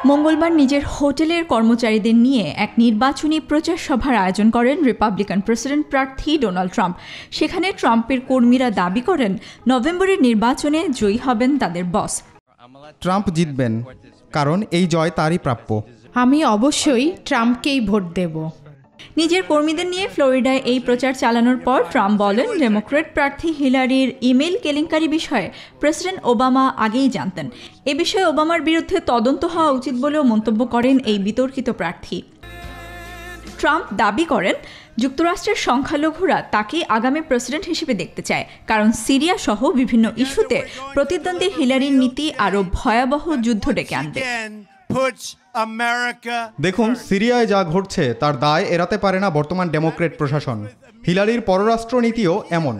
মঙ্গলবার নিজের হোটেলের কর্মচারীদের নিয়ে এক নির্বাচনী প্রচার সভার আয়োজন করেন রিপাবলিকান প্রেসিডেন্ট প্রার্থী ডোনাল্ড ট্রাম্প। সেখানে ট্রাম্পের কর্মীরা দাবি করেন নভেম্বরের নির্বাচনে জয়ী হবেন তাদের বস। ট্রাম্প জিতবেন, কারণ এই জয় তারই প্রাপ্য। আমি অবশ্যই ট্রাম্পকেই ভোট দেব। নিজের কর্মীদের নিয়ে ফ্লোরিডায় এই প্রচার চালানোর পর ট্রাম্প বলেন ডেমোক্র্যাট প্রার্থী হিলারির ইমেইল কেলেঙ্কারি বিষয়ে প্রেসিডেন্ট ওবামা আগেই জানতেন। এ বিষয়ে ওবামার বিরুদ্ধে তদন্ত হওয়া উচিত বলেও মন্তব্য করেন এই বিতর্কিত প্রার্থী। ট্রাম্প দাবি করেন যুক্তরাষ্ট্রের সংখ্যালঘুরা তাকে আগামী প্রেসিডেন্ট হিসেবে দেখতে চায়, কারণ সিরিয়া সহ বিভিন্ন ইস্যুতে প্রতিদ্বন্দ্বী হিলারির নীতি আরও ভয়াবহ যুদ্ধ ডেকে আনবে। দেখুন, সিরিয়ায় যা ঘটছে তার দায় এড়াতে পারে না বর্তমান ডেমোক্রেট প্রশাসন। হিলারির পররাষ্ট্র নীতিও এমন।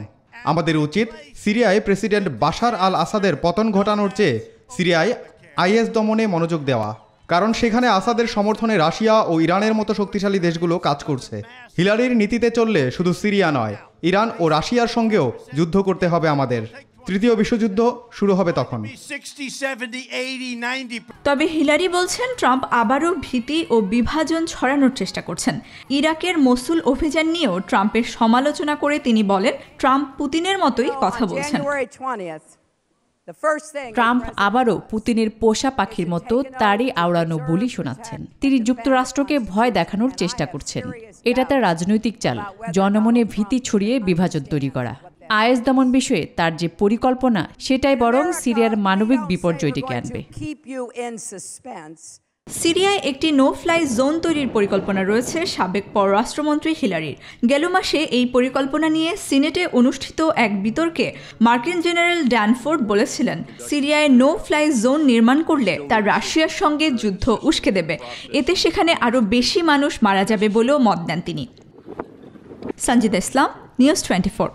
আমাদের উচিত সিরিয়ায় প্রেসিডেন্ট বাশার আল আসাদের পতন ঘটানোর চেয়ে সিরিয়ায় আইএস দমনে মনোযোগ দেওয়া, কারণ সেখানে আসাদের সমর্থনে রাশিয়া ও ইরানের মতো শক্তিশালী দেশগুলো কাজ করছে। হিলারির নীতিতে চললে শুধু সিরিয়া নয়, ইরান ও রাশিয়ার সঙ্গেও যুদ্ধ করতে হবে আমাদের। তৃতীয় বিশ্বযুদ্ধ শুরু হবে তখন। তবে হিলারি বলছেন ট্রাম্প আবারও ভীতি ও বিভাজন ছড়ানোর চেষ্টা করছেন। ইরাকের মসুল অভিযান নিয়েও ট্রাম্পের সমালোচনা করে তিনি বলেন ট্রাম্প পুতিনের মতোই কথা বলছেন। ট্রাম্প আবারও পুতিনের পোষা পাখির মতো তারই আওড়ানো বুলি শোনাচ্ছেন। তিনি যুক্তরাষ্ট্রকে ভয় দেখানোর চেষ্টা করছেন। এটা তার রাজনৈতিক চাল, জনমনে ভীতি ছড়িয়ে বিভাজন তৈরি করা। আইএস দমন বিষয়ে তার যে পরিকল্পনা, সেটাই বরং সিরিয়ার মানবিক বিপর্যয় ডেকে আনবে। সিরিয়ায় একটি নো ফ্লাই জোন তৈরির পরিকল্পনা রয়েছে সাবেক পররাষ্ট্রমন্ত্রী হিলারির। গেল মাসে এই পরিকল্পনা নিয়ে সিনেটে অনুষ্ঠিত এক বিতর্কে মার্কিন জেনারেল ড্যানফোর্ড বলেছিলেন সিরিয়ায় নো ফ্লাই জোন নির্মাণ করলে তার রাশিয়ার সঙ্গে যুদ্ধ উস্কে দেবে, এতে সেখানে আরও বেশি মানুষ মারা যাবে বলেও মত দেন তিনি। সঞ্জিদা ইসলাম, নিউজ 24।